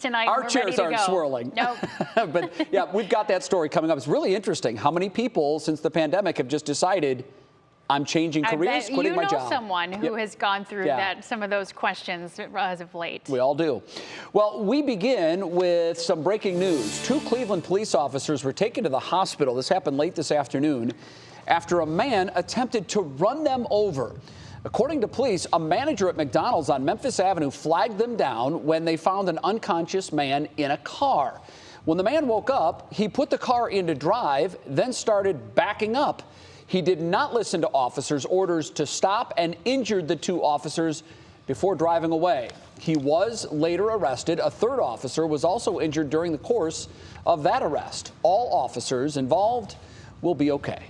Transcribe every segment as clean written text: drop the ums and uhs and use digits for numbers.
Tonight. Our chairs aren't swirling. Nope. But yeah, we've got that story coming up. It's really interesting how many people since the pandemic have just decided, I'm changing careers, quitting my job. You know someone who has gone through some of those questions as of late. We all do. Well, we begin with some breaking news. 2 Cleveland police officers were taken to the hospital. This happened late this afternoon after a man attempted to run them over. According to police, a manager at McDonald's on Memphis Avenue flagged them down when they found an unconscious man in a car. When the man woke up, he put the car into drive, then started backing up. He did not listen to officers' orders to stop and injured the 2 officers before driving away. He was later arrested. A 3rd officer was also injured during the course of that arrest. All officers involved will be okay.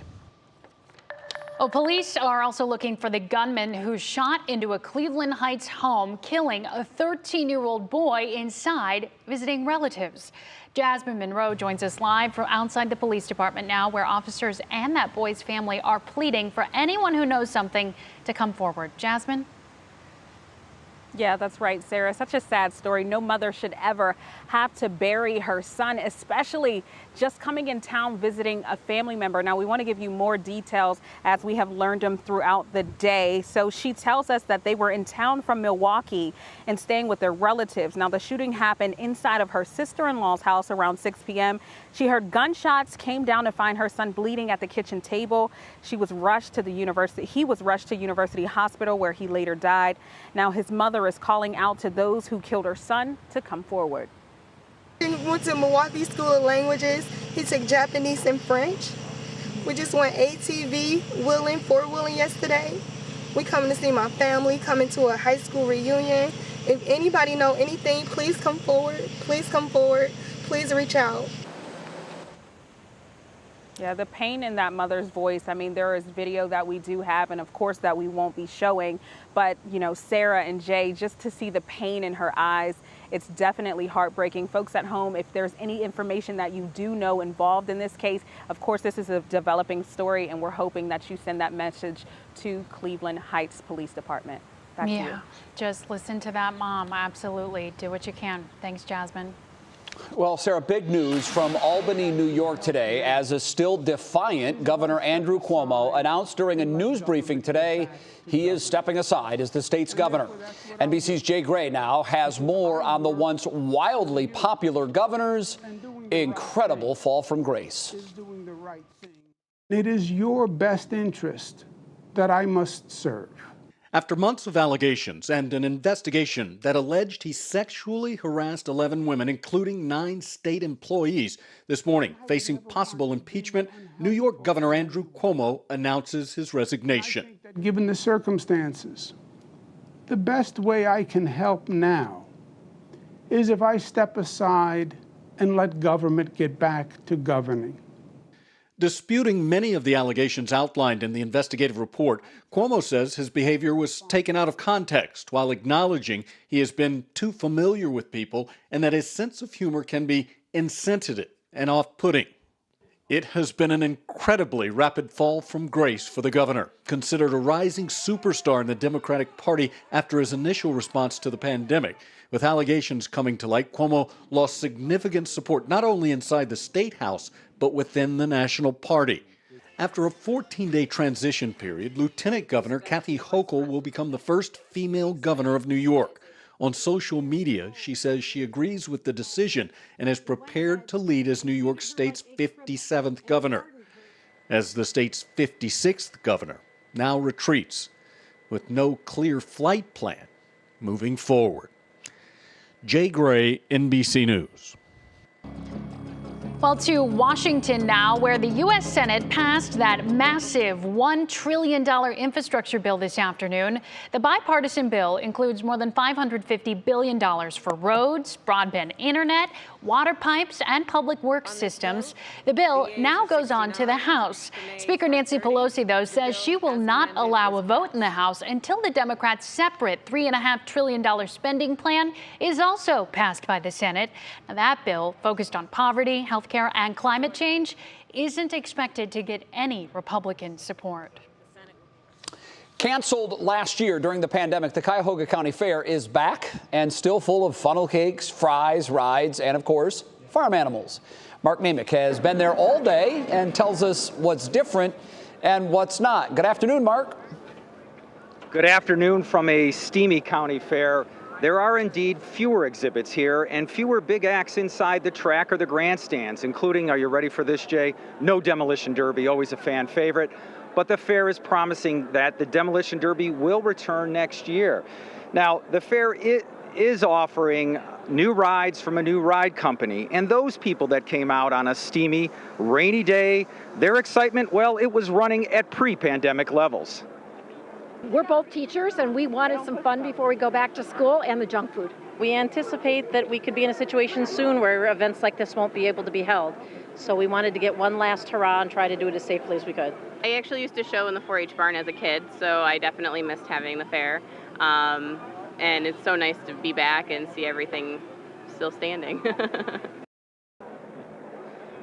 Well, police are also looking for the gunman who shot into a Cleveland Heights home, killing a 13-year-old boy inside visiting relatives. Jasmine Monroe joins us live from outside the police department now, where officers and that boy's family are pleading for anyone who knows something to come forward. Jasmine? Yeah, that's right, Sarah. Such a sad story. No mother should ever have to bury her son, especially just coming in town visiting a family member. Now, we want to give you more details as we have learned them throughout the day. So she tells us that they were in town from Milwaukee and staying with their relatives. Now, the shooting happened inside of her sister-in-law's house around 6 p.m. She heard gunshots, came down to find her son bleeding at the kitchen table. He was rushed to University Hospital, where he later died. Now, his mother is calling out to those who killed her son to come forward. He went to Milwaukee School of Languages. He took Japanese and French. We just went ATV, four-wheeling yesterday. We coming to see my family, coming to a high school reunion. If anybody know anything, please come forward. Please come forward. Please reach out. Yeah, the pain in that mother's voice. I mean, there is video that we do have, and of course that we won't be showing. But, you know, Sarah and Jay, just to see the pain in her eyes, it's definitely heartbreaking. Folks at home, if there's any information that you do know involved in this case, of course, this is a developing story, and we're hoping that you send that message to Cleveland Heights Police Department. Back to you. Just listen to that mom. Absolutely. Do what you can. Thanks, Jasmine. Well, Sarah, big news from Albany, New York today, as a still defiant Governor Andrew Cuomo announced during a news briefing today he is stepping aside as the state's governor. NBC's Jay Gray now has more on the once wildly popular governor's incredible fall from grace. It is your best interest that I must serve. After months of allegations and an investigation that alleged he sexually harassed 11 women, including 9 state employees, this morning, facing possible impeachment, New York Governor Andrew Cuomo announces his resignation. Given the circumstances, the best way I can help now is if I step aside and let government get back to governing. Disputing many of the allegations outlined in the investigative report, Cuomo says his behavior was taken out of context while acknowledging he has been too familiar with people and that his sense of humor can be insensitive and off-putting. It has been an incredibly rapid fall from grace for the governor, considered a rising superstar in the Democratic Party after his initial response to the pandemic. With allegations coming to light, Cuomo lost significant support not only inside the State House, but within the national party. After a 14-day transition period, Lieutenant Governor Kathy Hochul will become the first female governor of New York. On social media, she says she agrees with the decision and is prepared to lead as New York State's 57th governor. As the state's 56th governor now retreats with no clear flight plan moving forward. Jay Gray, NBC News. Well, to Washington now, where the U.S. Senate passed that massive $1 trillion infrastructure bill this afternoon. The bipartisan bill includes more than $550 billion for roads, broadband internet, water pipes, and public works systems. The bill now goes on to the House. Speaker Nancy Pelosi, though, says she will not allow a vote in the House until the Democrats' separate $3.5 trillion spending plan is also passed by the Senate. Now, that bill, focused on poverty, health care, and climate change, isn't expected to get any Republican support. Canceled last year during the pandemic, the Cuyahoga County Fair is back and still full of funnel cakes, fries, rides, and of course, farm animals. Mark Namick has been there all day and tells us what's different and what's not. Good afternoon, Mark. Good afternoon from a steamy county fair. There are indeed fewer exhibits here and fewer big acts inside the track or the grandstands, including, are you ready for this, Jay? No Demolition Derby, always a fan favorite. But the fair is promising that the Demolition Derby will return next year. Now, the fair is offering new rides from a new ride company, and those people that came out on a steamy, rainy day, their excitement, well, it was running at pre-pandemic levels. We're both teachers, and we wanted some fun before we go back to school, and the junk food. We anticipate that we could be in a situation soon where events like this won't be able to be held. So we wanted to get one last hurrah and try to do it as safely as we could. I actually used to show in the 4-H barn as a kid, so I definitely missed having the fair. And it's so nice to be back and see everything still standing.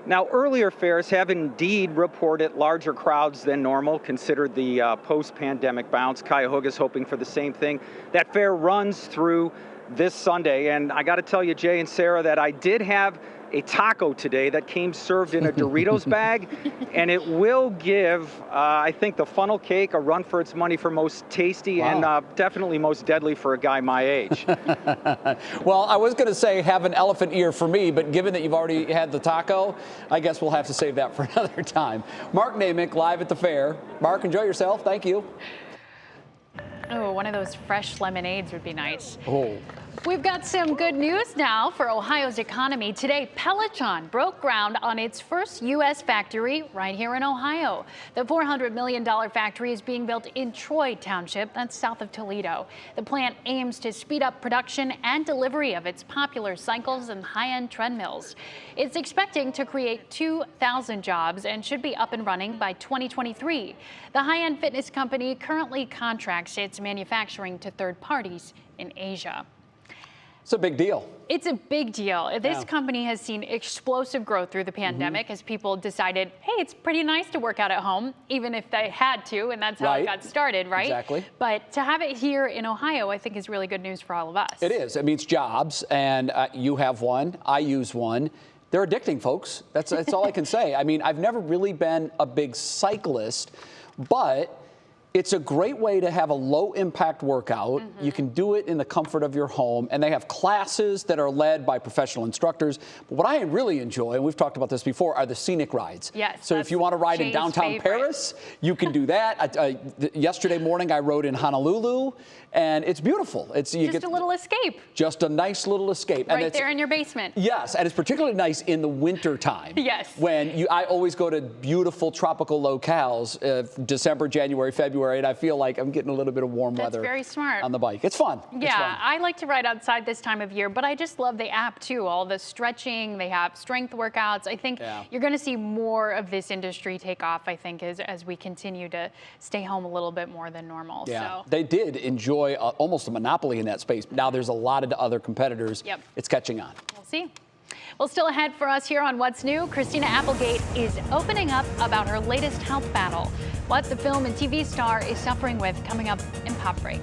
Now, earlier fairs have indeed reported larger crowds than normal, considered the post-pandemic bounce. Cuyahoga's hoping for the same thing. That fair runs through this Sunday, and I got to tell you, Jay and Sara, that I did have a taco today that came served in a Doritos bag, and it will give, I think, the funnel cake a run for its money for most tasty. Wow. And definitely most deadly for a guy my age. Well, I was going to say have an elephant ear for me, but given that you've already had the taco, I guess we'll have to save that for another time. Mark Namick, live at the fair. Mark, enjoy yourself. Thank you. Oh, one of those fresh lemonades would be nice. Oh. We've got some good news now for Ohio's economy. Today, Peloton broke ground on its first U.S. factory right here in Ohio. The $400 million factory is being built in Troy Township, that's south of Toledo. The plant aims to speed up production and delivery of its popular cycles and high-end treadmills. It's expecting to create 2,000 jobs and should be up and running by 2023. The high-end fitness company currently contracts its manufacturing to third parties in Asia. It's a big deal. It's a big deal. This company has seen explosive growth through the pandemic as people decided, hey, it's pretty nice to work out at home, even if they had to, and that's how it got started, right? Exactly. But to have it here in Ohio, I think is really good news for all of us. It is. It means jobs, and you have one. I use one. They're addicting, folks. That's all I can say. I mean, I've never really been a big cyclist, but it's a great way to have a low-impact workout. You can do it in the comfort of your home, and they have classes that are led by professional instructors. But what I really enjoy, and we've talked about this before, are the scenic rides. Yes. So if you want to ride in downtown Paris, you can do that. Yesterday morning, I rode in Honolulu, and it's beautiful. It's just a little escape. Just a nice little escape. Right there in your basement. Yes, and it's particularly nice in the winter time. Yes. When I always go to beautiful tropical locales, December, January, February, and I feel like I'm getting a little bit of warm weather. That's very smart. On the bike. It's fun. Yeah, it's fun. I like to ride outside this time of year, but I just love the app too. All the stretching, they have strength workouts. I think you're going to see more of this industry take off, I think, as we continue to stay home a little bit more than normal. Yeah, so. they did enjoy almost a monopoly in that space. Now there's a lot of other competitors. Yep. It's catching on. We'll see. Well, still ahead for us here on What's New, Christina Applegate is opening up about her latest health battle. What the film and TV star is suffering with coming up in Pop Break.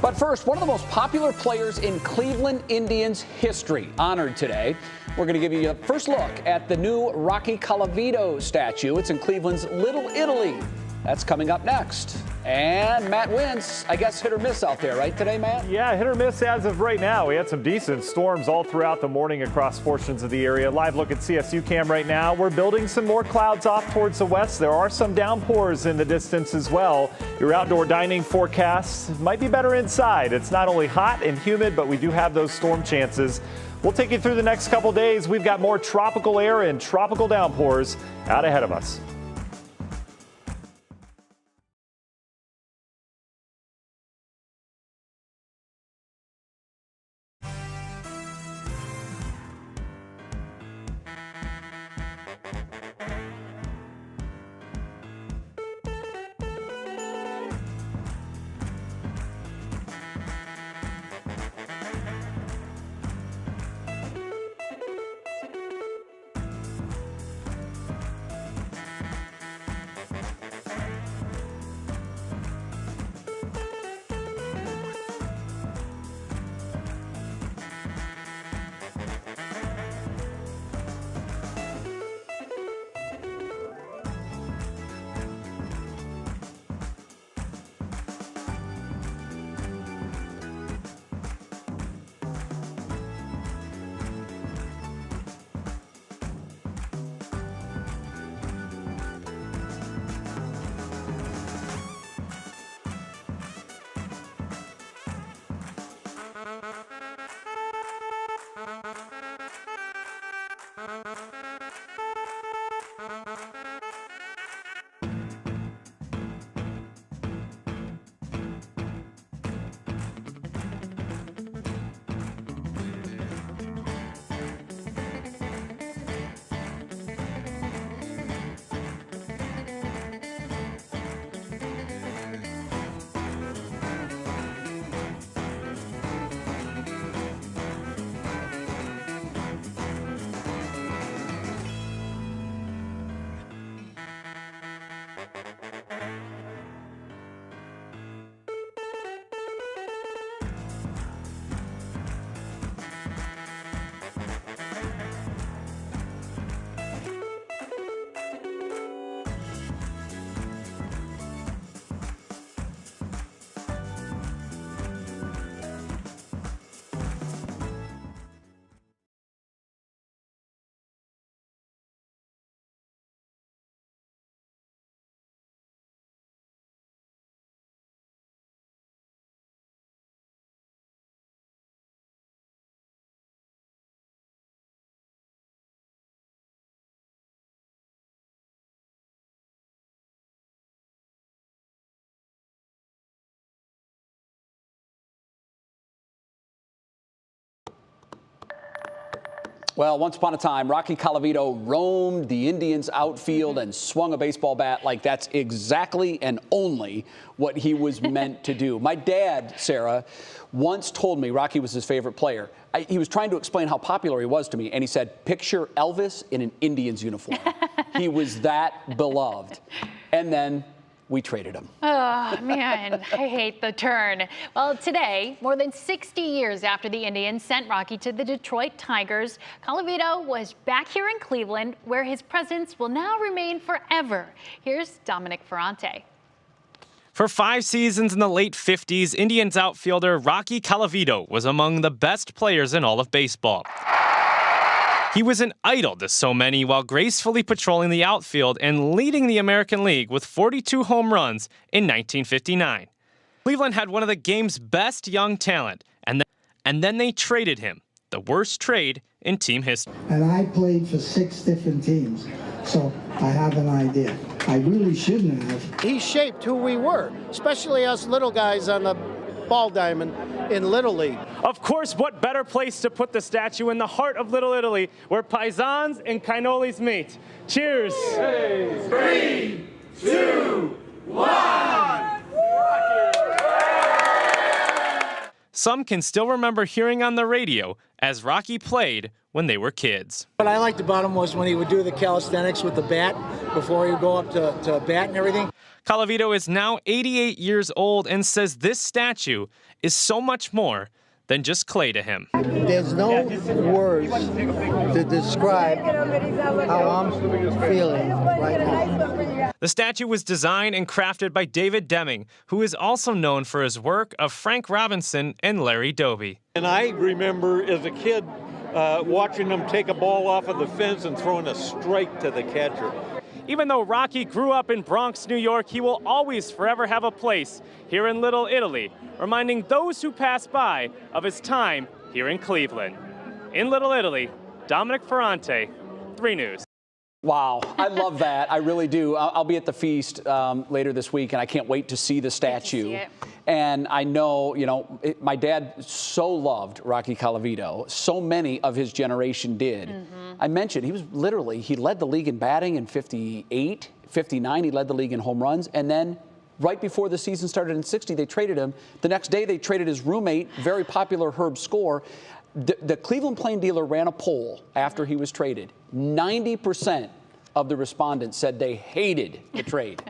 But first, one of the most popular players in Cleveland Indians history honored today. We're going to give you a first look at the new Rocky Colavito statue. It's in Cleveland's Little Italy. That's coming up next. And Matt Wentz, I guess hit or miss out there, right today, Matt? Yeah, hit or miss as of right now. We had some decent storms all throughout the morning across portions of the area. Live look at CSU cam right now. We're building some more clouds off towards the west. There are some downpours in the distance as well. Your outdoor dining forecasts might be better inside. It's not only hot and humid, but we do have those storm chances. We'll take you through the next couple days. We've got more tropical air and tropical downpours out ahead of us. Well, once upon a time, Rocky Colavito roamed the Indians' outfield and swung a baseball bat like that's exactly and only what he was meant to do. My dad, Sarah, once told me Rocky was his favorite player. He was trying to explain how popular he was to me, and he said, picture Elvis in an Indians uniform. He was that beloved. And then we traded him. Oh, man, I hate the turn. Well, today, more than 60 years after the Indians sent Rocky to the Detroit Tigers, Colavito was back here in Cleveland, where his presence will now remain forever. Here's Dominic Ferrante. For 5 seasons in the late 50s, Indians outfielder Rocky Colavito was among the best players in all of baseball. He was an idol to so many while gracefully patrolling the outfield and leading the American League with 42 home runs in 1959. Cleveland had one of the game's best young talent, and then they traded him, the worst trade in team history. And I played for 6 different teams, so I have an idea. I really shouldn't have. He shaped who we were, especially us little guys on the ball diamond in Little League. Of course, what better place to put the statue in the heart of Little Italy, where paisans and cannolis meet. Cheers! 3, 2, 1! Some can still remember hearing on the radio as Rocky played when they were kids. What I liked about him was when he would do the calisthenics with the bat before he would go up to bat and everything. Colavito is now 88 years old and says this statue is so much more than just clay to him. There's no words to describe how I'm feeling right now. The statue was designed and crafted by David Deming, who is also known for his work of Frank Robinson and Larry Doby. And I remember as a kid watching them take a ball off of the fence and throwing a strike to the catcher. Even though Rocky grew up in Bronx, New York, he will always forever have a place here in Little Italy, reminding those who pass by of his time here in Cleveland. In Little Italy, Dominic Ferrante, 3 News. Wow, I love that. I really do. I'll be at the feast later this week, and I can't wait to see the statue. And I know, my dad so loved Rocky Colavito. So many of his generation did. I mentioned he led the league in batting in 58, 59. He led the league in home runs. And then right before the season started in 60, they traded him. The next day, they traded his roommate, very popular Herb Score. The Cleveland Plain Dealer ran a poll after he was traded. 90% of the respondents said they hated the trade.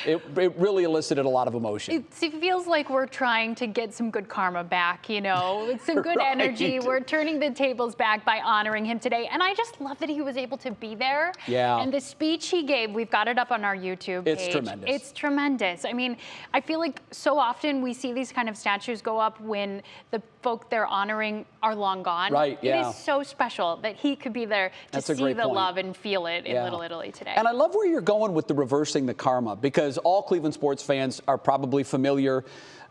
It really elicited a lot of emotion. It feels like we're trying to get some good karma back, with some good energy. We're turning the tables back by honoring him today. And I just love that he was able to be there. Yeah. And the speech he gave, we've got it up on our YouTube page. It's tremendous. It's tremendous. I mean, I feel like so often we see these kind of statues go up when the folk they're honoring are long gone. Right, yeah. It is so special that he could be there to see the love and feel it in Little Italy today. And I love where you're going with the reversing the karma, because all Cleveland sports fans are probably familiar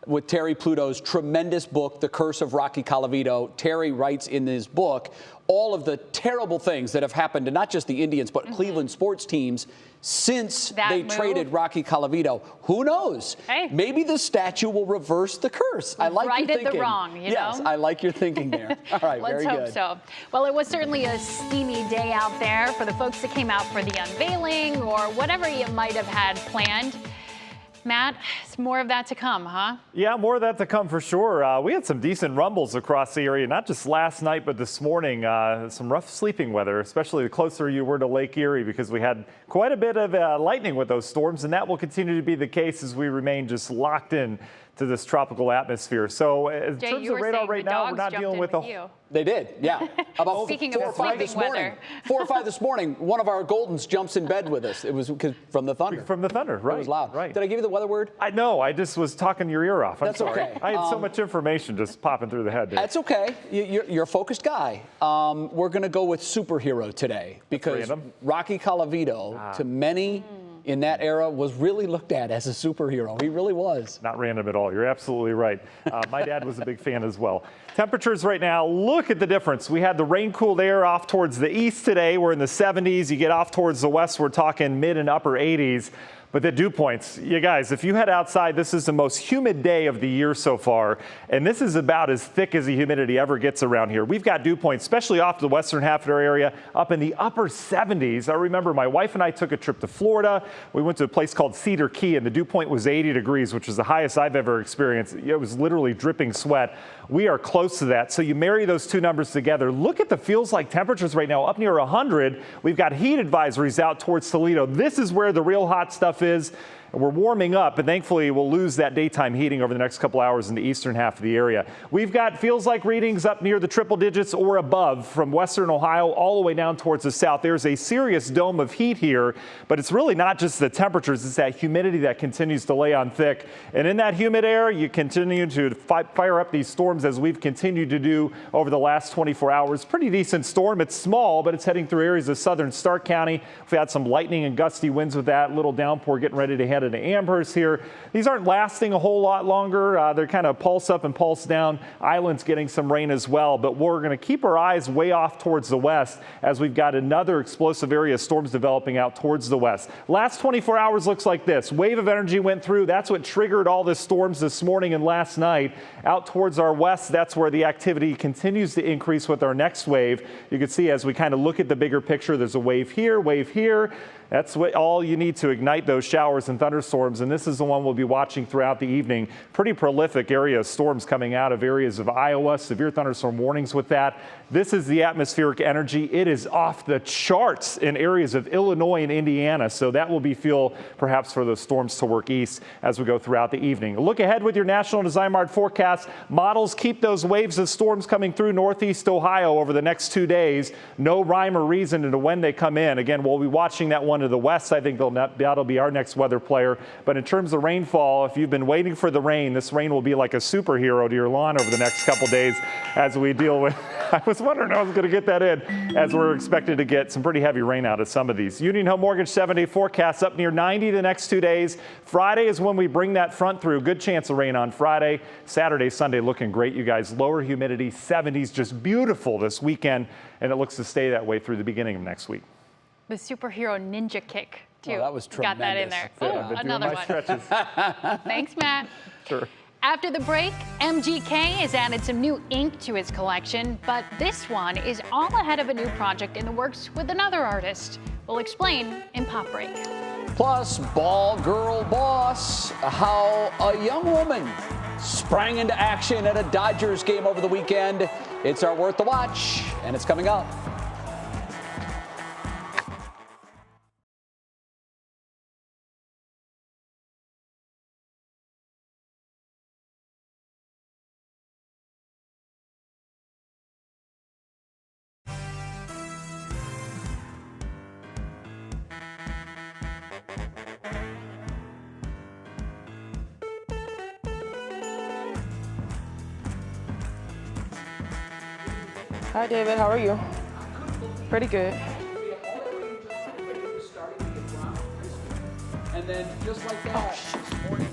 with Terry Pluto's tremendous book, The Curse of Rocky Colavito. Terry writes in his book all of the terrible things that have happened to not just the Indians, but Cleveland sports teams since they traded Rocky Colavito. Who knows? Hey. Maybe the statue will reverse the curse. I like your thinking. Right the wrong, Yes, I like your thinking there. All right, Let's very hope good. so. Well, it was certainly a steamy day out there for the folks that came out for the unveiling or whatever you might have had planned. Matt, it's more of that to come, huh? Yeah, more of that to come for sure. We had some decent rumbles across the area, not just last night, but this morning. Some rough sleeping weather, especially the closer you were to Lake Erie, because we had quite a bit of lightning with those storms, and that will continue to be the case as we remain just locked in to this tropical atmosphere. So in Jay, terms of radar right now, we're not dealing with They did, yeah. About Speaking 4 of or 5 this sleeping morning. weather. 4 or 5 this morning, one of our Goldens jumps in bed with us. It was from the thunder. From the thunder, right. It was loud. Right. Did I give you the weather word? No, I just was talking your ear off. I'm That's sorry. okay. I had so much information just popping through the head. Dude. That's okay. You're a focused guy. We're going to go with superhero today because Rocky Colavito, to many in that era, was really looked at as a superhero. He really was. Not random at all. You're absolutely right. My dad was a big fan as well. Temperatures right now, look at the difference. We had the rain-cooled air off towards the east today. We're in the 70s. You get off towards the west, we're talking mid and upper 80s. But the dew points, you guys, if you head outside, this is the most humid day of the year so far. And this is about as thick as the humidity ever gets around here. We've got dew points, especially off the western half of our area, up in the upper 70s. I remember my wife and I took a trip to Florida. We went to a place called Cedar Key, and the dew point was 80 degrees, which is the highest I've ever experienced. It was literally dripping sweat. We are close to that. So you marry those two numbers together. Look at the feels like temperatures right now, up near 100. We've got heat advisories out towards Toledo. This is where the real hot stuff is. We're warming up, and thankfully we'll lose that daytime heating over the next couple hours in the eastern half of the area. We've got feels like readings up near the triple digits or above from western Ohio all the way down towards the south. There's a serious dome of heat here, but it's really not just the temperatures, it's that humidity that continues to lay on thick. And in that humid air, you continue to fire up these storms as we've continued to do over the last 24 hours. Pretty decent storm. It's small, but it's heading through areas of southern Stark County. We've had some lightning and gusty winds with that. Little downpour getting ready to head into Amherst here. These aren't lasting a whole lot longer. They're kind of pulse up and pulse down. Island's getting some rain as well, but we're going to keep our eyes way off towards the west as we've got another explosive area of storms developing out towards the west. Last 24 hours looks like this. Wave of energy went through. That's what triggered all the storms this morning and last night. Out towards our west, that's where the activity continues to increase with our next wave. You can see as we kind of look at the bigger picture, there's a wave here, wave here. That's what all you need to ignite those showers and thunderstorms, and this is the one we'll be watching throughout the evening. Pretty prolific area of storms coming out of areas of Iowa. Severe thunderstorm warnings with that. This is the atmospheric energy. It is off the charts in areas of Illinois and Indiana, so that will be fuel perhaps for those storms to work east as we go throughout the evening. Look ahead with your National Design Mart forecast. Models keep those waves of storms coming through northeast Ohio over the next 2 days. No rhyme or reason into when they come in. Again, we'll be watching that one to the west. I think that'll be our next weather player. But in terms of rainfall, if you've been waiting for the rain, this rain will be like a superhero to your lawn over the next couple days as we deal with. I was wondering how I was going to get that in as we're expected to get some pretty heavy rain out of some of these. Union Home Mortgage 7-day forecast up near 90 the next 2 days. Friday is when we bring that front through. Good chance of rain on Friday. Saturday, Sunday looking great, you guys. Lower humidity, 70s, just beautiful this weekend. And it looks to stay that way through the beginning of next week. The superhero ninja kick, too. Oh, that was tremendous. Got that in there. Yeah, Ooh, another one. Stretches. Thanks, Matt. Sure. After the break, MGK has added some new ink to his collection, but this one is all ahead of a new project in the works with another artist. We'll explain in Pop Break. Plus, ball girl boss, how a young woman sprang into action at a Dodgers game over the weekend. It's our Worth the Watch, and it's coming up. Hi, David. How are you? Pretty good. And then just like that, this morning.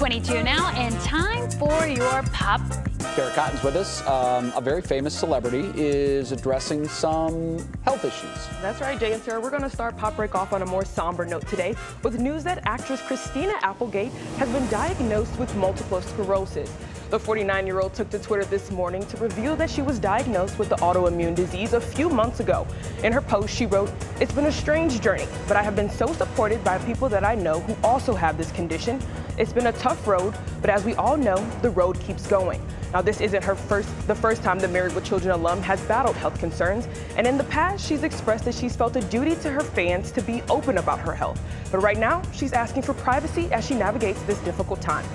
6:22 now, and time for your pop. Garrett Cotton's with us. A very famous celebrity is addressing some health issues. That's right, Jay and Sara. We're going to start Pop Break off on a more somber note today with news that actress Christina Applegate has been diagnosed with multiple sclerosis. The 49-year-old took to Twitter this morning to reveal that she was diagnosed with the autoimmune disease a few months ago. In her post, she wrote, "It's been a strange journey, but I have been so supported by people that I know who also have this condition. It's been a tough road, but as we all know, the road keeps going." Now, this isn't the first time the Married with Children alum has battled health concerns, and in the past, she's expressed that she's felt a duty to her fans to be open about her health. But right now, she's asking for privacy as she navigates this difficult time.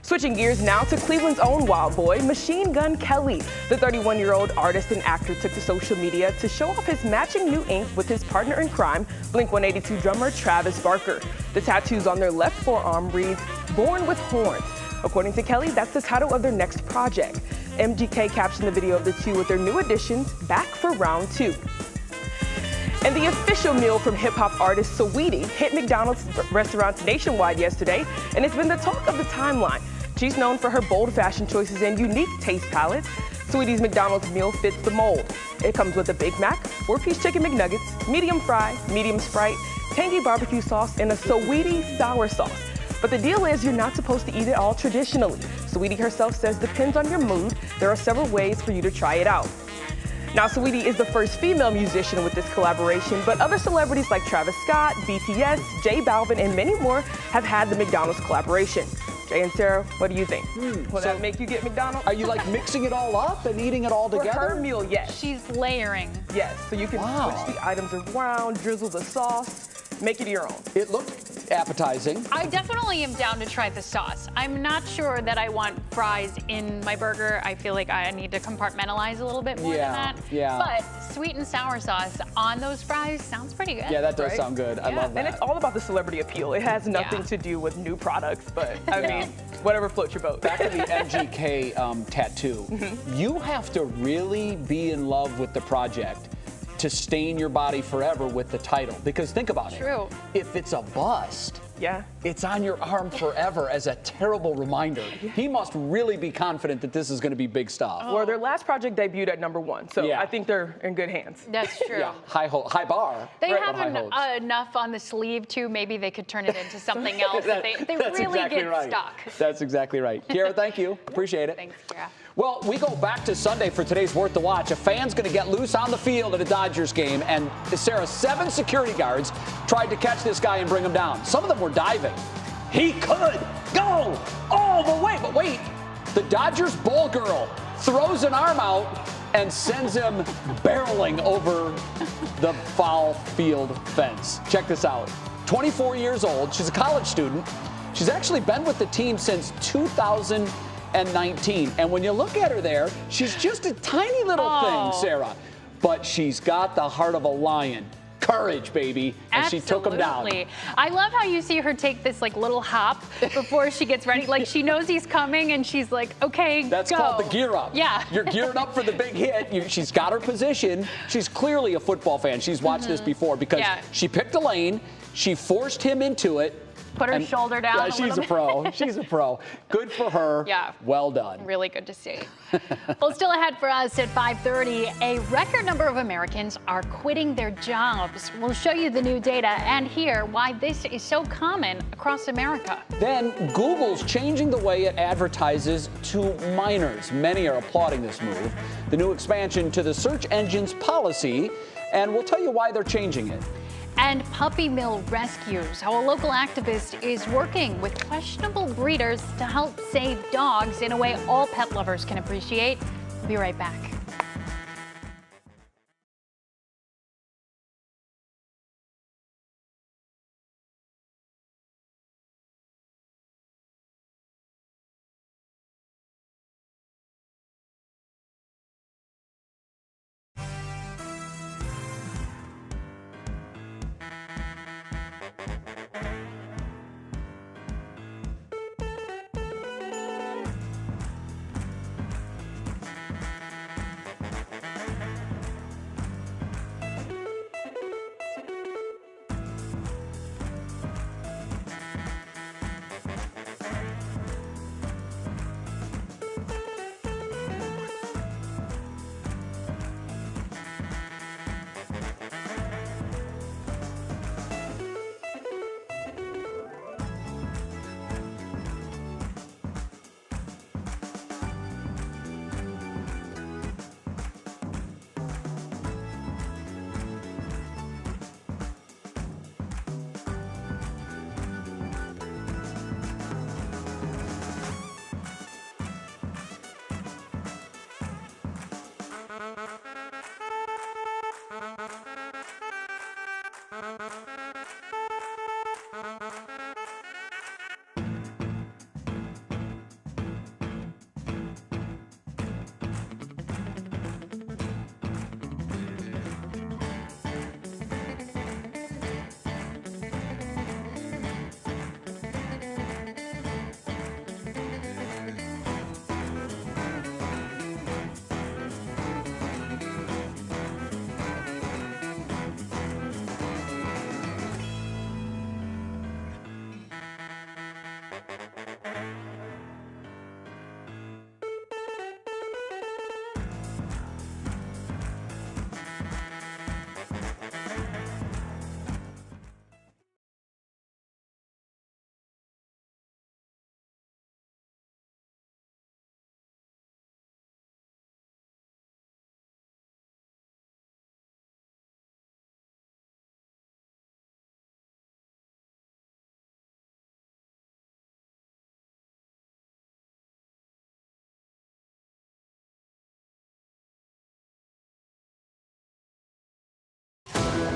Switching gears now to Cleveland's own wild boy, Machine Gun Kelly. The 31-year-old artist and actor took to social media to show off his matching new ink with his partner in crime, Blink-182 drummer Travis Barker. The tattoos on their left forearm reads, "Born with Horns." According to Kelly, that's the title of their next project. MGK captioned the video of the two with their new additions, "Back for Round 2." And the official meal from hip-hop artist Saweetie hit McDonald's restaurants nationwide yesterday, and it's been the talk of the timeline. She's known for her bold fashion choices and unique taste palettes. Saweetie's McDonald's meal fits the mold. It comes with a Big Mac, 4-piece chicken McNuggets, medium fry, medium Sprite, tangy barbecue sauce, and a Saweetie sour sauce. But the deal is you're not supposed to eat it all traditionally. Saweetie herself says depends on your mood. There are several ways for you to try it out. Now, Saweetie is the first female musician with this collaboration, but other celebrities like Travis Scott, BTS, J Balvin, and many more have had the McDonald's collaboration. Jay and Sara, what do you think? Will that make you get McDonald's? Are you like mixing it all up and eating it all together? For her meal, yes. She's layering. Yes, so you can switch the items around, drizzle the sauce, make it your own. It looked appetizing. I definitely am down to try the sauce. I'm not sure that I want fries in my burger. I feel like I need to compartmentalize a little bit more than that. Yeah. But sweet and sour sauce on those fries sounds pretty good. Yeah, that does sound good. I love that. And it's all about the celebrity appeal. It has nothing to do with new products, but I mean, whatever floats your boat. Back to the MGK tattoo. You have to really be in love with the project to stain your body forever with the title. Because think about it. True. If it's a bust, it's on your arm forever as a terrible reminder. He must really be confident that this is going to be big stuff. Well, their last project debuted at #1, so I think they're in good hands. That's true. Yeah, high bar. They but have enough on the sleeve, too. Maybe they could turn it into something else. They really exactly get stuck. That's exactly right. Kiara, thank you. Appreciate it. Thanks, Kiara. Well, we go back to Sunday for today's Worth the Watch. A fan's going to get loose on the field at a Dodgers game, and Sara, 7 security guards tried to catch this guy and bring him down. Some of them were diving. He could go all the way, but wait, the Dodgers ball girl throws an arm out and sends him barreling over the foul field fence. Check this out. 24 years old. She's a college student. She's actually been with the team since 2019. And when you look at her there, she's just a tiny little thing, Sara. But she's got the heart of a lion. Courage, baby. And she took him down. I love how you see her take this like little hop before she gets ready. Like she knows he's coming and she's like, okay, That's go. called the gear up. Yeah. You're gearing up for the big hit. She's got her position. She's clearly a football fan. She's watched this before because she picked a lane. She forced him into it. Put her shoulder down. She's a pro. She's a pro. Good for her. Yeah. Well done. Really good to see. Well, still ahead for us at 5:30, a record number of Americans are quitting their jobs. We'll show you the new data and hear why this is so common across America. Then Google's changing the way it advertises to minors. Many are applauding this move. The new expansion to the search engine's policy, and we'll tell you why they're changing it. And puppy mill rescues, how a local activist is working with questionable breeders to help save dogs in a way all pet lovers can appreciate. We'll be right back.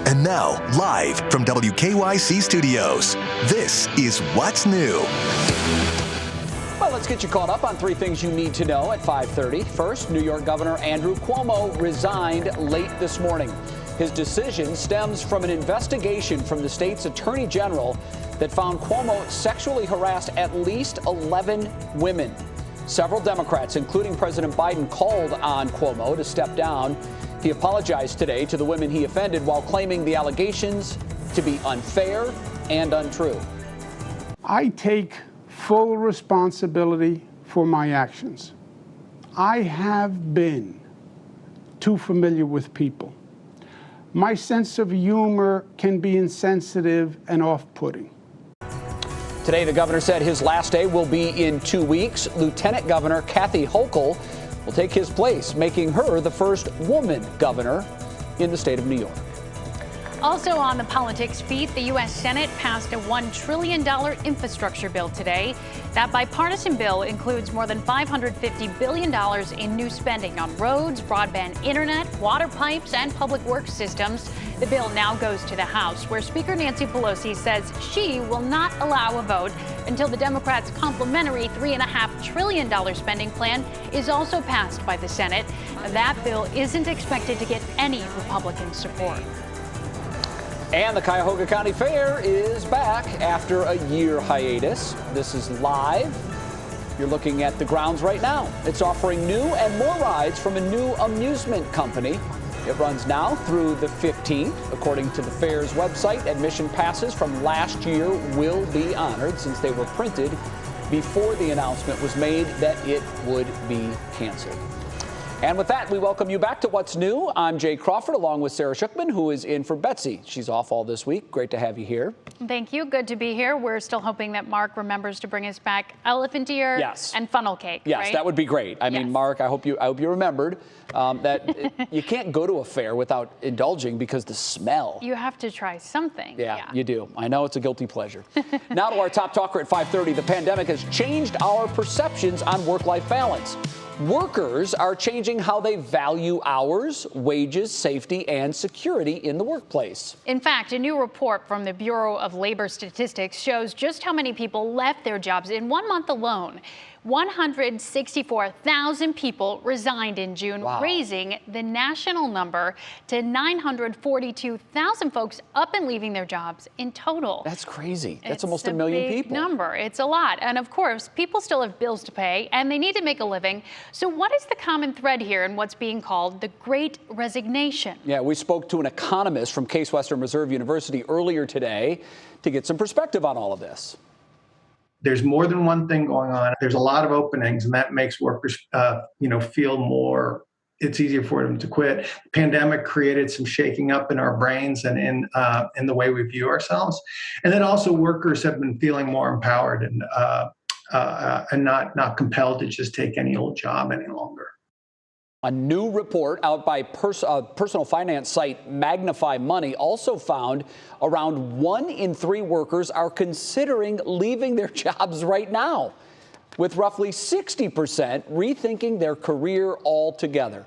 And now, live from WKYC Studios, this is What's New. Well, let's get you caught up on 3 things you need to know at 5:30. First, New York Governor Andrew Cuomo resigned late this morning. His decision stems from an investigation from the state's attorney general that found Cuomo sexually harassed at least 11 women. Several Democrats, including President Biden, called on Cuomo to step down. He apologized today to the women he offended while claiming the allegations to be unfair and untrue. I take full responsibility for my actions. I have been too familiar with people. My sense of humor can be insensitive and off-putting. Today, the governor said his last day will be in 2 weeks. Lieutenant Governor Kathy Hochul will take his place, making her the first woman governor in the state of New York. Also on the politics beat, the U.S. Senate passed a $1 trillion infrastructure bill today. That bipartisan bill includes more than $550 billion in new spending on roads, broadband internet, water pipes, and public works systems. The bill now goes to the House, where Speaker Nancy Pelosi says she will not allow a vote until the Democrats' complimentary $3.5 trillion spending plan is also passed by the Senate. That bill isn't expected to get any Republican support. And the Cuyahoga County Fair is back after a year hiatus. This is live. You're looking at the grounds right now. It's offering new and more rides from a new amusement company. It runs now through the 15th. According to the fair's website, admission passes from last year will be honored since they were printed before the announcement was made that it would be canceled. And with that, we welcome you back to What's New. I'm Jay Crawford, along with Sarah Schuckman, who is in for Betsy. She's off all this week. Great to have you here. Thank you. Good to be here. We're still hoping that Mark remembers to bring us back elephant ear and funnel cake. Yes, right? that would be great. I mean, Mark, I hope you remembered that you can't go to a fair without indulging because the smell. You have to try something. Yeah, you do. I know it's a guilty pleasure. Now to our top talker at 5:30. The pandemic has changed our perceptions on work-life balance. Workers are changing how they value hours, wages, safety, and security in the workplace. In fact, a new report from the Bureau of Labor Statistics shows just how many people left their jobs in 1 month alone. 164,000 people resigned in June, raising the national number to 942,000 folks up and leaving their jobs in total. That's crazy. That's almost a million people. Number. It's a lot. And of course, people still have bills to pay and they need to make a living. So what is the common thread here in what's being called the Great Resignation? Yeah, we spoke to an economist from Case Western Reserve University earlier today to get some perspective on all of this. There's more than one thing going on. There's a lot of openings, and that makes workers, feel more. It's easier for them to quit. The pandemic created some shaking up in our brains and in the way we view ourselves, and then also workers have been feeling more empowered and not compelled to just take any old job any longer. A new report out by personal finance site Magnify Money also found around 1 in 3 workers are considering leaving their jobs right now, with roughly 60% rethinking their career altogether.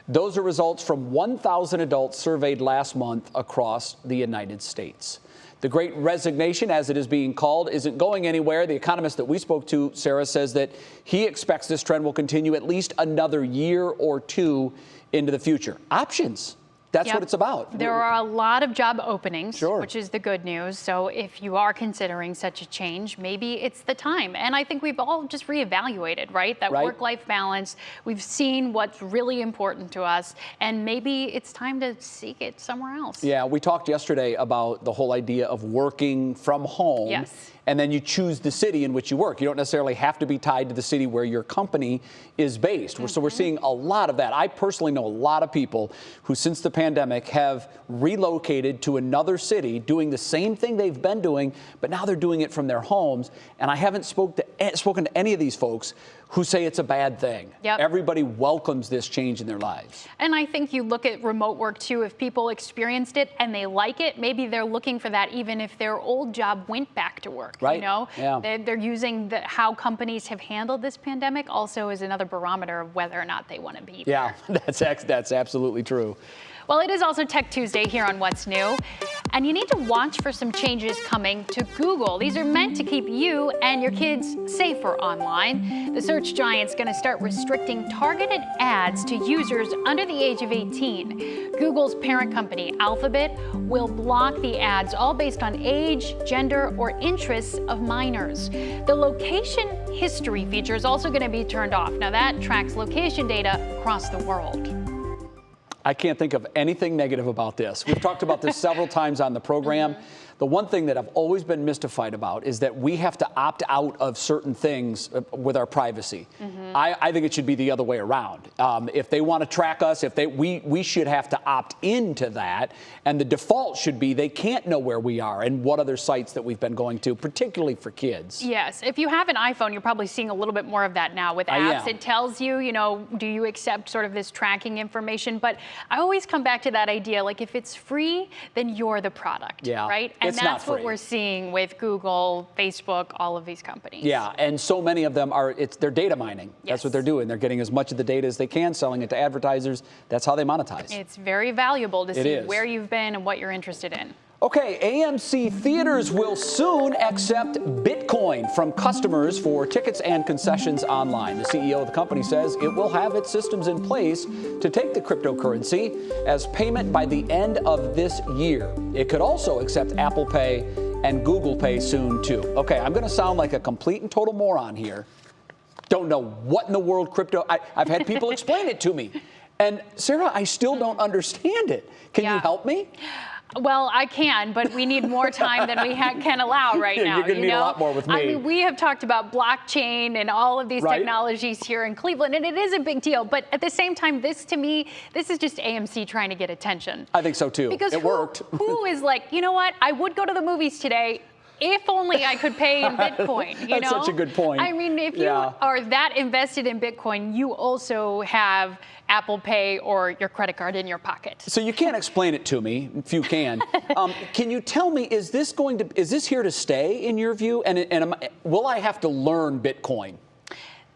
Those are results from 1,000 adults surveyed last month across the United States. The Great Resignation, as it is being called, isn't going anywhere. The economist that we spoke to, Sarah, says that he expects this trend will continue at least another year or 2 into the future. Options. That's what it's about. There are a lot of job openings, which is the good news. So if you are considering such a change, maybe it's the time. And I think we've all just reevaluated, right? That work-life balance. We've seen what's really important to us, and maybe it's time to seek it somewhere else. Yeah, we talked yesterday about the whole idea of working from home. Yes. And then you choose the city in which you work. You don't necessarily have to be tied to the city where your company is based. So we're seeing a lot of that. I personally know a lot of people who, since the pandemic, have relocated to another city doing the same thing they've been doing, but now they're doing it from their homes. And I haven't spoken to any of these folks who say it's a bad thing. Yep. Everybody welcomes this change in their lives. And I think you look at remote work too. If people experienced it and they like it, maybe they're looking for that even if their old job went back to work. Right. You know, Yeah. they're using how companies have handled this pandemic also as another barometer of whether or not they want to be there. Yeah, that's absolutely true. Well, it is also Tech Tuesday here on What's New, and you need to watch for some changes coming to Google. These are meant to keep you and your kids safer online. The search giant's going to start restricting targeted ads to users under the age of 18. Google's parent company, Alphabet, will block the ads all based on age, gender, or interests of minors. The location history feature is also going to be turned off. Now, that tracks location data across the world. I can't think of anything negative about this. We've talked about this several times on the program. The one thing that I've always been mystified about is that we have to opt out of certain things with our privacy. I think it should be the other way around. If they want to track us, we should have to opt into that. And the default should be they can't know where we are and what other sites that we've been going to, particularly for kids. Yes. If you have an iPhone, you're probably seeing a little bit more of that now with apps. It tells you, you know, do you accept sort of this tracking information? But I always come back to that idea, like if it's free, then you're the product, right? And that's what we're seeing with Google, Facebook, all of these companies. Yeah, and so many of them they're data mining. That's what they're doing. They're getting as much of the data as they can, selling it to advertisers. That's how they monetize. It's very valuable to see where you've been and what you're interested in. Okay, AMC Theaters will soon accept Bitcoin from customers for tickets and concessions online. The CEO of the company says it will have its systems in place to take the cryptocurrency as payment by the end of this year. It could also accept Apple Pay and Google Pay soon, too. Okay, I'm going to sound like a complete and total moron here. Don't know what in the world crypto... I've had people explain it to me. And, Sarah, I still don't understand it. Can you help me? Well, I can, but we need more time than we can allow right now. You're going to need a lot more with me. I mean, we have talked about blockchain and all of these technologies here in Cleveland, and it is a big deal. But at the same time, to me, this is just AMC trying to get attention. I think so, too. Because it worked. Who is like, you know what? I would go to the movies today if only I could pay in Bitcoin, you know? That's such a good point. I mean, if you are that invested in Bitcoin, you also have Apple Pay or your credit card in your pocket. So you can't explain it to me, if you can. Can you tell me, is this here to stay in your view? And will I have to learn Bitcoin?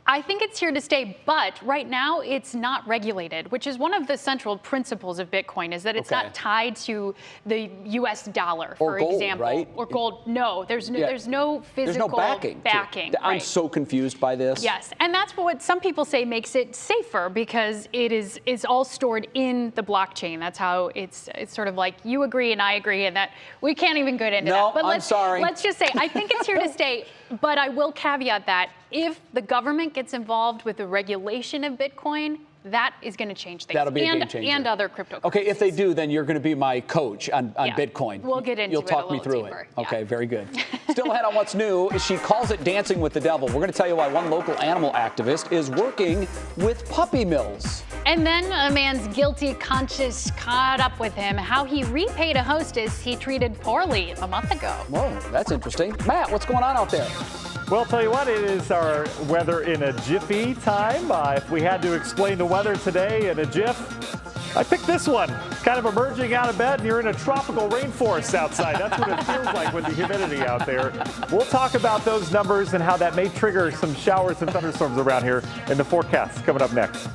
I think it's here to stay, but right now it's not regulated, which is one of the central principles of Bitcoin, is that it's not tied to the U.S. dollar, for example. Right? Or gold. No, there's no physical backing. I'm so confused by this. Yes, and that's what some people say makes it safer, because it is all stored in the blockchain. That's how it's sort of like you agree and I agree, and that we can't even get into that. But I'm sorry. Let's just say I think it's here to stay, but I will caveat that if the government gets involved with the regulation of Bitcoin, that is going to change things. That'll be a game changer. And other cryptocurrencies. Okay, if they do, then you're going to be my coach on Bitcoin. We'll get into You'll it talk a me through deeper. it. Okay, very good. Still ahead on What's New, she calls it dancing with the devil. We're going to tell you why one local animal activist is working with puppy mills. And then a man's guilty conscience caught up with him, how he repaid a hostess he treated poorly a month ago. Whoa, that's interesting. Matt, what's going on out there? Well, I'll tell you what, it is our weather in a jiffy time. If we had to explain the weather today in a jiff, I picked this one. Kind of emerging out of bed and you're in a tropical rainforest outside. That's what it feels like with the humidity out there. We'll talk about those numbers and how that may trigger some showers and thunderstorms around here in the forecast coming up next.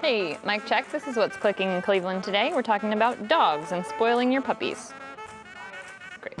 Hey, mic check. This is what's clicking in Cleveland today. We're talking about dogs and spoiling your puppies. Great.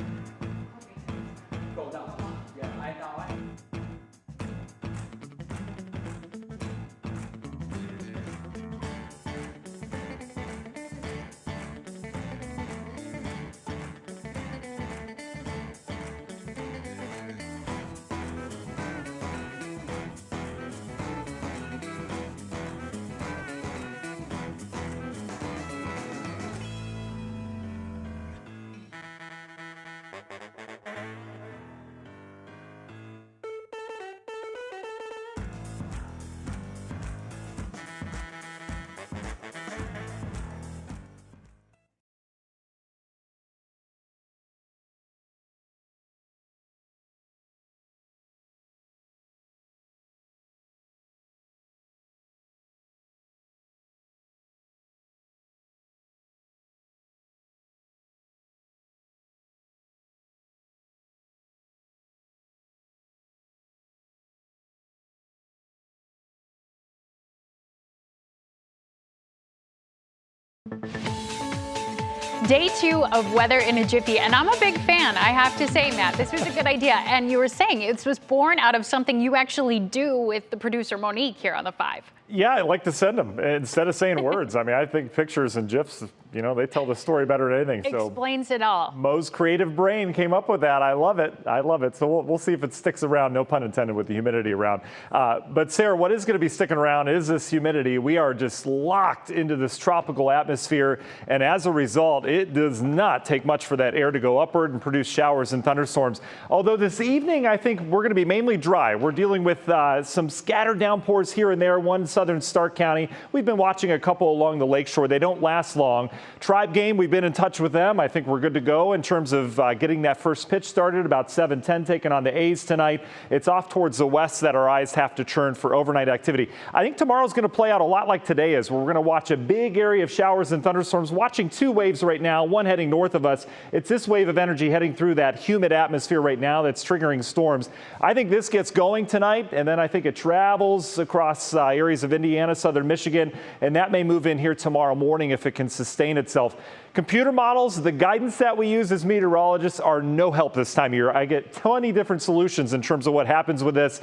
Day 2 of Weather in a Jiffy, and I'm a big fan, I have to say, Matt. This was a good idea, and you were saying it was born out of something you actually do with the producer Monique here on The 5. Yeah, I like to send them instead of saying words. I mean, I think pictures and GIFs, you know, they tell the story better than anything. So explains it all. Mo's creative brain came up with that. I love it. I love it. So we'll see if it sticks around. No pun intended with the humidity around. But Sarah, what is going to be sticking around is this humidity. We are just locked into this tropical atmosphere. And as a result, it does not take much for that air to go upward and produce showers and thunderstorms. Although this evening, I think we're going to be mainly dry. We're dealing with some scattered downpours here and there, one southern Stark County. We've been watching a couple along the lakeshore. They don't last long. Tribe game, we've been in touch with them. I think we're good to go in terms of getting that first pitch started about 7:10, taking on the A's tonight. It's off towards the west that our eyes have to turn for overnight activity. I think tomorrow's going to play out a lot like today is, where we're going to watch a big area of showers and thunderstorms. Watching two waves right now, one heading north of us. It's this wave of energy heading through that humid atmosphere right now that's triggering storms. I think this gets going tonight, and then I think it travels across areas of Indiana, southern Michigan, and that may move in here tomorrow morning if it can sustain itself. Computer models, the guidance that we use as meteorologists are no help this time of year. I get 20 different solutions in terms of what happens with this.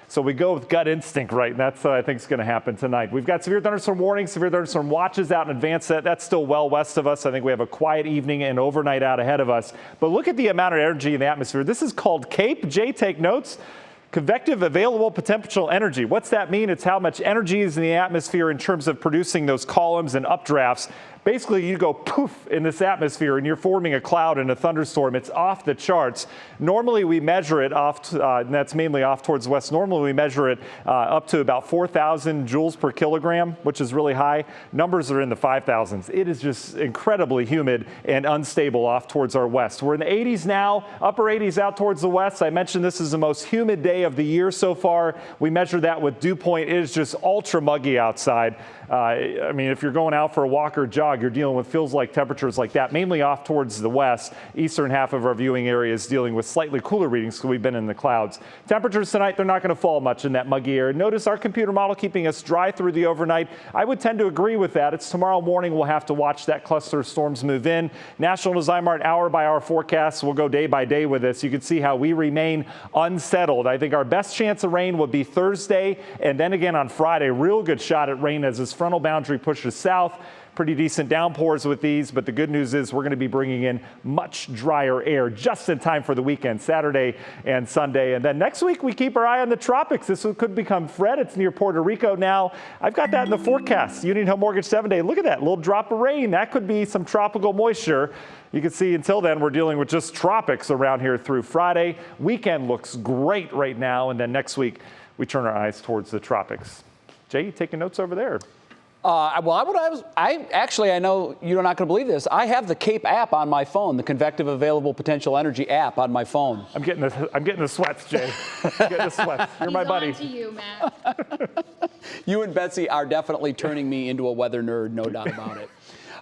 So we go with gut instinct, right? And that's, I think, is going to happen tonight. We've got severe thunderstorm warnings, severe thunderstorm watches out in advance. That's still well west of us. I think we have a quiet evening and overnight out ahead of us. But look at the amount of energy in the atmosphere. This is called CAPE. Jay, take notes. Convective available potential energy. What's that mean? It's how much energy is in the atmosphere in terms of producing those columns and updrafts. Basically, you go poof in this atmosphere and you're forming a cloud and a thunderstorm. It's off the charts. Normally, we measure it off, and that's mainly off towards west. Normally, we measure it up to about 4,000 joules per kilogram, which is really high. Numbers are in the 5,000s. It is just incredibly humid and unstable off towards our west. We're in the 80s now, upper 80s out towards the west. I mentioned this is the most humid day of the year so far. We measure that with dew point. It is just ultra muggy outside. I mean, if you're going out for a walk or jog, you're dealing with feels like temperatures like that, mainly off towards the west. Eastern half of our viewing area is dealing with slightly cooler readings because we've been in the clouds. Temperatures tonight, they're not going to fall much in that muggy air. Notice our computer model keeping us dry through the overnight. I would tend to agree with that. It's tomorrow morning we'll have to watch that cluster of storms move in. National Design-Mart hour-by-hour forecasts. We'll go day by day with this. You can see how we remain unsettled. I think our best chance of rain would be Thursday and then again on Friday. Real good shot at rain as this frontal boundary pushes south. Pretty decent downpours with these, but the good news is we're going to be bringing in much drier air just in time for the weekend, Saturday and Sunday. And then next week, we keep our eye on the tropics. This could become Fred. It's near Puerto Rico now. I've got that in the forecast. Union Home Mortgage 7-day. Look at that little drop of rain. That could be some tropical moisture. You can see until then, we're dealing with just tropics around here through Friday. Weekend looks great right now. And then next week, we turn our eyes towards the tropics. Jay, you taking notes over there? I know you're not going to believe this. I have the CAPE app on my phone, the Convective Available Potential Energy app on my phone. I'm getting the sweats, Jay. I'm getting the sweats. You're my buddy. He's on to you, Matt. You and Betsy are definitely turning me into a weather nerd, no doubt about it.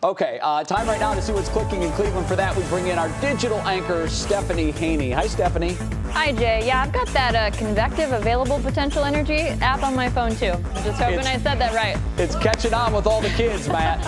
Okay, time right now to see what's clicking in Cleveland. For that, we bring in our digital anchor, Stephanie Haney. Hi, Stephanie. Hi, Jay. Yeah, I've got that convective available potential energy app on my phone, too. I'm just hoping I said that right. It's catching on with all the kids, Matt.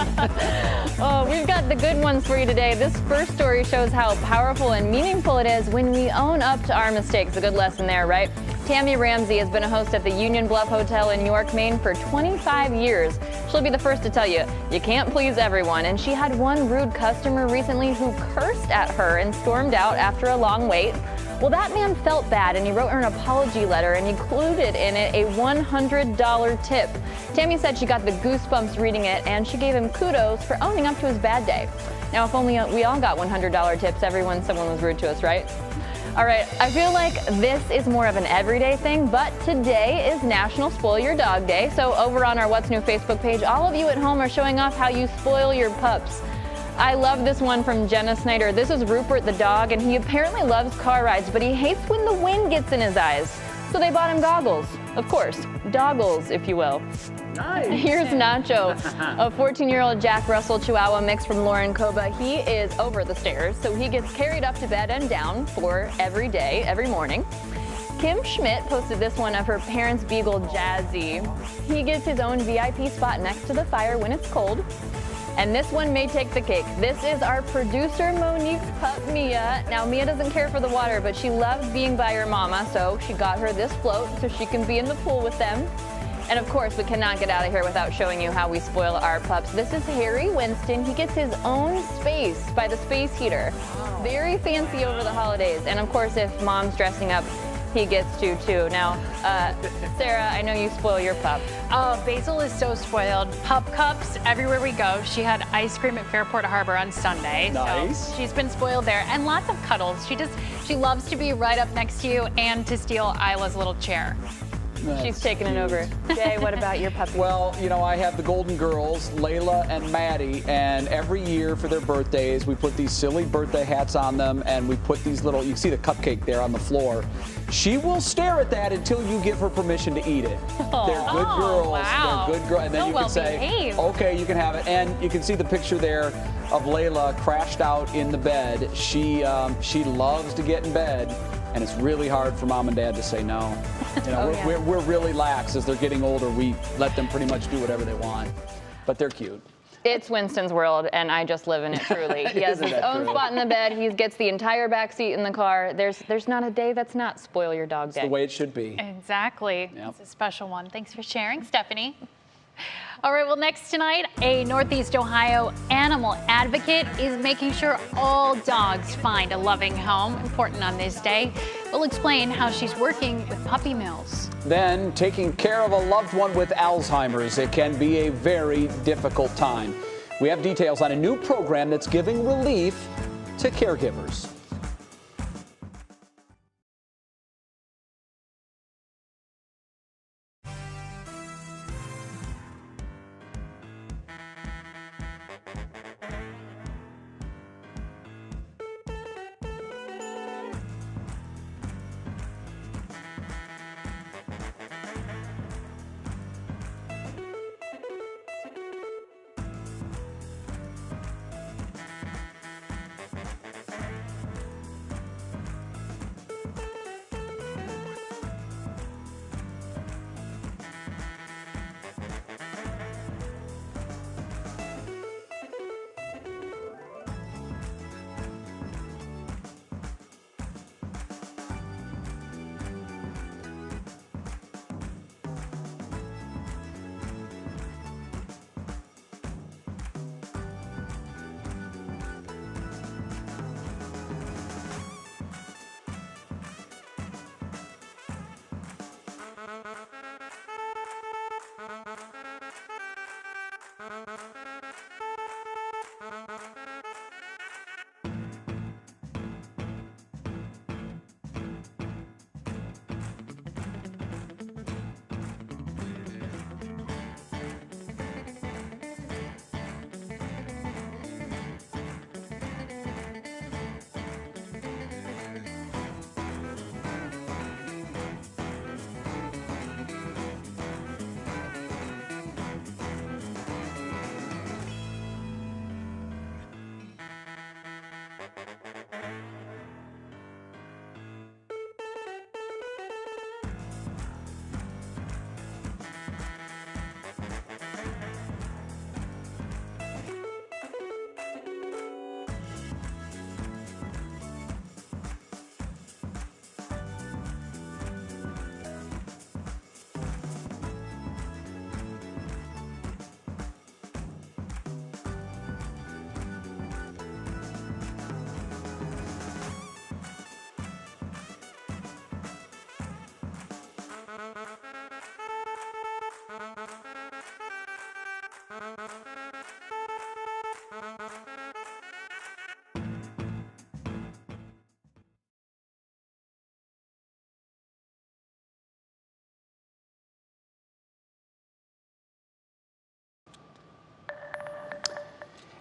Oh, we've got the good ones for you today. This first story shows how powerful and meaningful it is when we own up to our mistakes. A good lesson there, right? Tammy Ramsey has been a host at the Union Bluff Hotel in York, Maine for 25 years. She'll be the first to tell you, you can't please everyone. And she had one rude customer recently who cursed at her and stormed out after a long wait. Well, that man felt bad and he wrote her an apology letter and included in it a $100 tip. Tammy said she got the goosebumps reading it and she gave him kudos for owning up to his bad day. Now, if only we all got $100 tips every when someone was rude to us, right? All right, I feel like this is more of an everyday thing, but today is National Spoil Your Dog Day. So over on our What's New Facebook page, all of you at home are showing off how you spoil your pups. I love this one from Jenna Snyder. This is Rupert the dog, and he apparently loves car rides, but he hates when the wind gets in his eyes. So they bought him goggles. Of course, doggles, if you will. Nice. Here's Nacho, a 14-year-old Jack Russell Chihuahua mix from Lauren Coba. He is over the stairs, so he gets carried up to bed and down for every day, every morning. Kim Schmidt posted this one of her parents' beagle, Jazzy. He gets his own VIP spot next to the fire when it's cold. And this one may take the cake. This is our producer Monique's pup, Mia. Now, Mia doesn't care for the water, but she loves being by her mama, so she got her this float so she can be in the pool with them. And of course, we cannot get out of here without showing you how we spoil our pups. This is Harry Winston. He gets his own space by the space heater. Very fancy over the holidays. And of course, if mom's dressing up, he gets to too. Now, Sarah, I know you spoil your pup. Oh, Basil is so spoiled. Pup cups everywhere we go. She had ice cream at Fairport Harbor on Sunday. Nice. So she's been spoiled there. And lots of cuddles. She loves to be right up next to you and to steal Isla's little chair. She's taking it over. Jay, what about your puppy? Well, you know, I have the golden girls, Layla and Maddie, and every year for their birthdays, we put these silly birthday hats on them, and we put these little, you see the cupcake there on the floor. She will stare at that until you give her permission to eat it. They're good girls. Wow. They're good girls. And then So you can say, well-behaved. okay, you can have it. And you can see the picture there of Layla crashed out in the bed. She loves to get in bed. And it's really hard for mom and dad to say no. You know, we're really lax as they're getting older. We let them pretty much do whatever they want, but they're cute. It's Winston's world, and I just live in it truly. He has his own spot in the bed. He gets the entire back seat in the car. There's not a day that's not spoil your dog day. It's the way it should be. Exactly. Yep. It's a special one. Thanks for sharing, Stephanie. All right, well, next tonight, a Northeast Ohio animal advocate is making sure all dogs find a loving home. Important on this day. We'll explain how she's working with puppy mills. Then, taking care of a loved one with Alzheimer's. It can be a very difficult time. We have details on a new program that's giving relief to caregivers.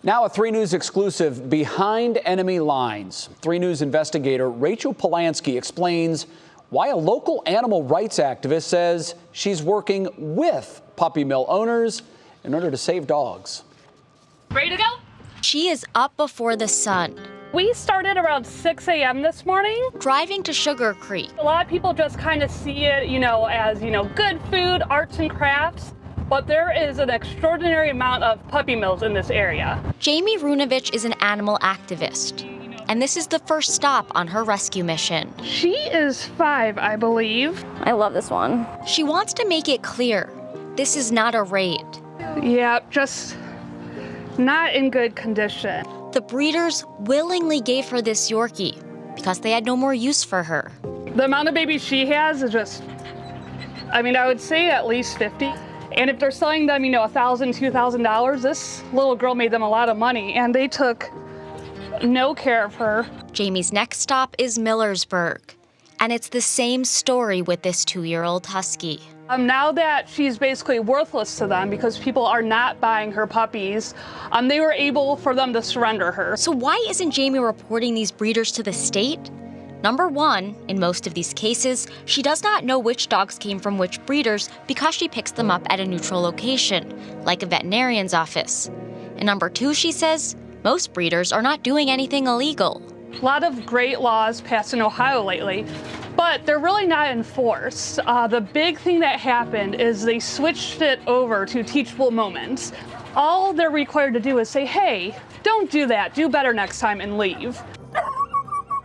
Now a 3 News exclusive, Behind Enemy Lines. 3 News investigator Rachel Polanski explains why a local animal rights activist says she's working with puppy mill owners in order to save dogs. Ready to go? She is up before the sun. We started around 6 a.m. this morning. Driving to Sugar Creek. A lot of people just kind of see it, as, good food, arts and crafts. But there is an extraordinary amount of puppy mills in this area. Jamie Runovich is an animal activist, and this is the first stop on her rescue mission. She is 5, I believe. I love this one. She wants to make it clear, this is not a raid. Yeah, just not in good condition. The breeders willingly gave her this Yorkie because they had no more use for her. The amount of babies she has is just, I would say at least 50. And if they're selling them, $1,000, $2,000, this little girl made them a lot of money, and they took no care of her. Jamie's next stop is Millersburg, and it's the same story with this 2-year-old husky. Now that she's basically worthless to them because people are not buying her puppies, they were able for them to surrender her. So why isn't Jamie reporting these breeders to the state? Number one, in most of these cases, she does not know which dogs came from which breeders because she picks them up at a neutral location, like a veterinarian's office. And number two, she says, most breeders are not doing anything illegal. A lot of great laws passed in Ohio lately, but they're really not enforced. The big thing that happened is they switched it over to teachable moments. All they're required to do is say, hey, don't do that, do better next time, and leave.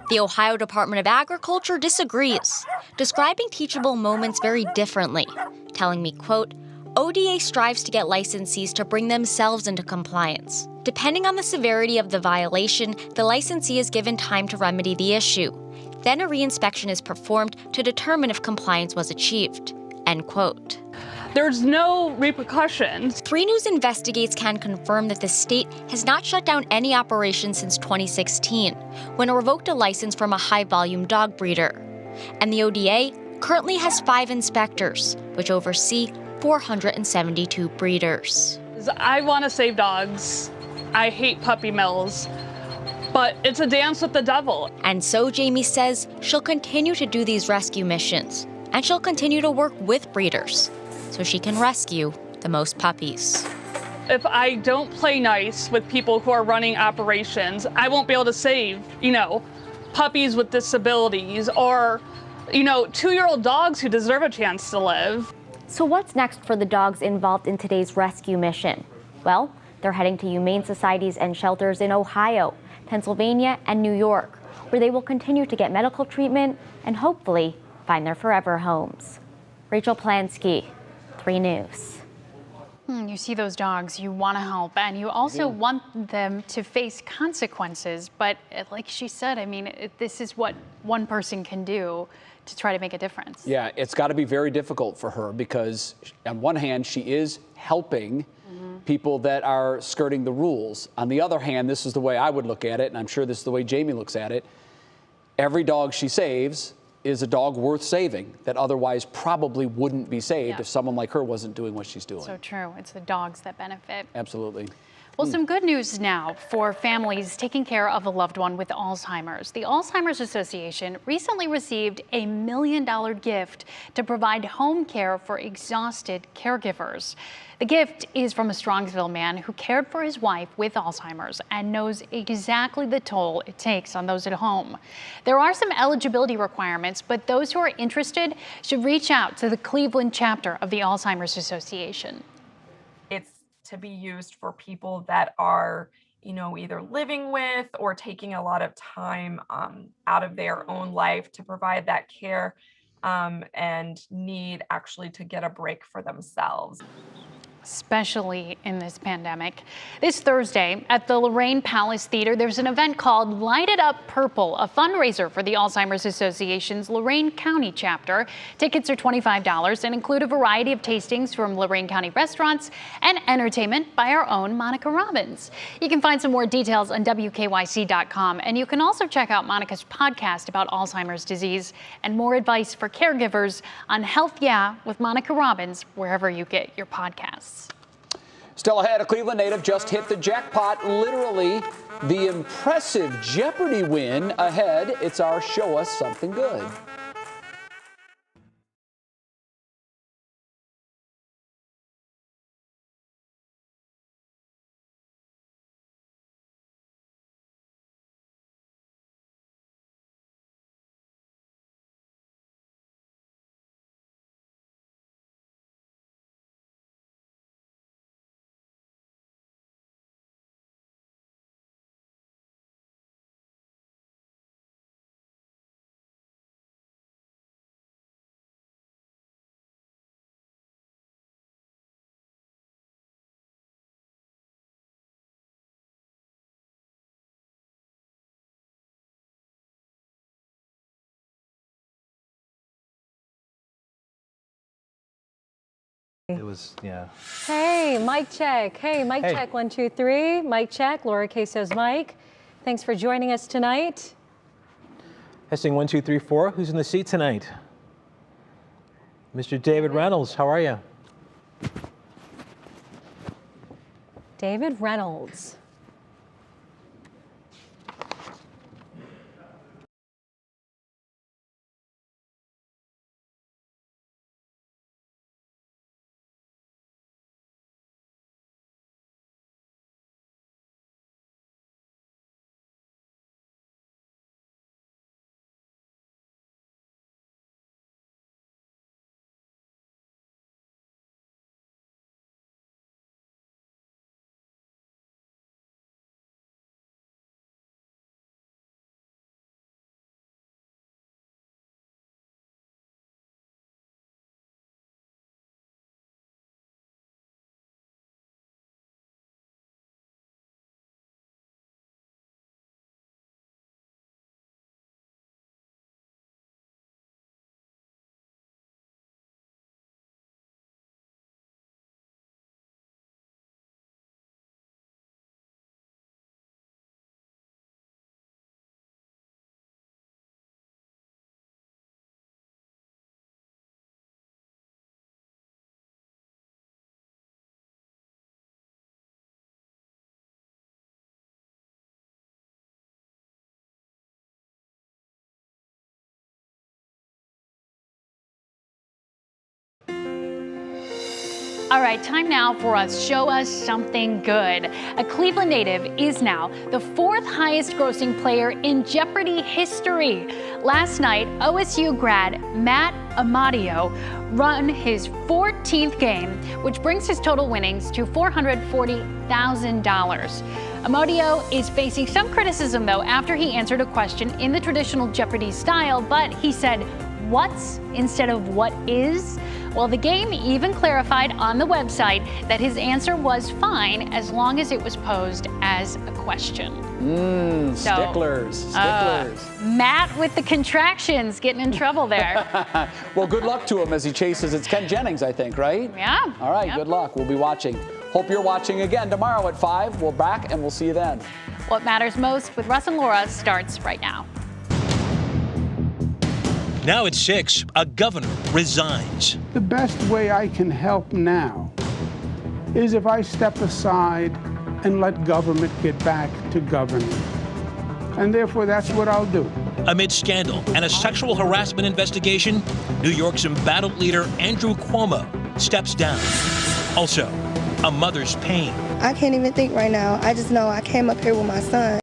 The Ohio Department of Agriculture disagrees, describing teachable moments very differently, telling me, quote, ODA strives to get licensees to bring themselves into compliance. Depending on the severity of the violation, the licensee is given time to remedy the issue. Then a reinspection is performed to determine if compliance was achieved, end quote. There's no repercussions. 3 News Investigates can confirm that the state has not shut down any operations since 2016, when it revoked a license from a high-volume dog breeder. And the ODA currently has 5 inspectors, which oversee 472 breeders. I want to save dogs. I hate puppy mills, but it's a dance with the devil. And so Jamie says she'll continue to do these rescue missions, and she'll continue to work with breeders, so she can rescue the most puppies. If I don't play nice with people who are running operations, I won't be able to save, puppies with disabilities or, 2-year-old dogs who deserve a chance to live. So what's next for the dogs involved in today's rescue mission? Well, they're heading to humane societies and shelters in Ohio, Pennsylvania, and New York, where they will continue to get medical treatment and hopefully find their forever homes. Rachel Polanski, 3 News. You see those dogs, you want to help, and you also want them to face consequences. But like she said, this is what one person can do to try to make a difference. Yeah, it's got to be very difficult for her because on one hand, she is helping people that are skirting the rules. On the other hand, this is the way I would look at it, and I'm sure this is the way Jamie looks at it. Every dog she saves is a dog worth saving that otherwise probably wouldn't be saved if someone like her wasn't doing what she's doing. So true. It's the dogs that benefit. Absolutely. Well, some good news now for families taking care of a loved one with Alzheimer's. The Alzheimer's Association recently received a $1 million gift to provide home care for exhausted caregivers. The gift is from a Strongsville man who cared for his wife with Alzheimer's and knows exactly the toll it takes on those at home. There are some eligibility requirements, but those who are interested should reach out to the Cleveland chapter of the Alzheimer's Association. It's to be used for people that are, either living with or taking a lot of time out of their own life to provide that care and need actually to get a break for themselves. especially in this pandemic. This Thursday at the Lorraine Palace Theater, there's an event called Light It Up Purple, a fundraiser for the Alzheimer's Association's Lorain County chapter. Tickets are $25 and include a variety of tastings from Lorain County restaurants and entertainment by our own Monica Robbins. You can find some more details on WKYC.com, and you can also check out Monica's podcast about Alzheimer's disease and more advice for caregivers on Health Yeah with Monica Robbins, wherever you get your podcasts. Still ahead, a Cleveland native just hit the jackpot, literally the impressive Jeopardy win ahead. It's our Show Us Something Good. It was, yeah. Hey, mic check. Hey, mic check. 1, 2, 3. Mic check. Laura Kay says mic. Thanks for joining us tonight. Testing 1, 2, 3, 4. Who's in the seat tonight? Mr. David Reynolds, how are you? David Reynolds. All right, time now for us Show Us Something Good. A Cleveland native is now the 4th highest grossing player in Jeopardy history. Last night, OSU grad Matt Amadio won his 14th game, which brings his total winnings to $440,000. Amadio is facing some criticism, though, after he answered a question in the traditional Jeopardy style, but he said, "What's?" instead of "what is?" Well, the game even clarified on the website that his answer was fine as long as it was posed as a question. Sticklers. Matt with the contractions getting in trouble there. Well, good luck to him as he chases. It's Ken Jennings, I think, right? Yeah. All right, Good luck. We'll be watching. Hope you're watching again tomorrow at 5. We'll back and we'll see you then. What Matters Most with Russ and Laura starts right now. Now at 6, a governor resigns. The best way I can help now is if I step aside and let government get back to governing. And therefore, that's what I'll do. Amid scandal and a sexual harassment investigation, New York's embattled leader Andrew Cuomo steps down. Also, a mother's pain. I can't even think right now. I just know I came up here with my son.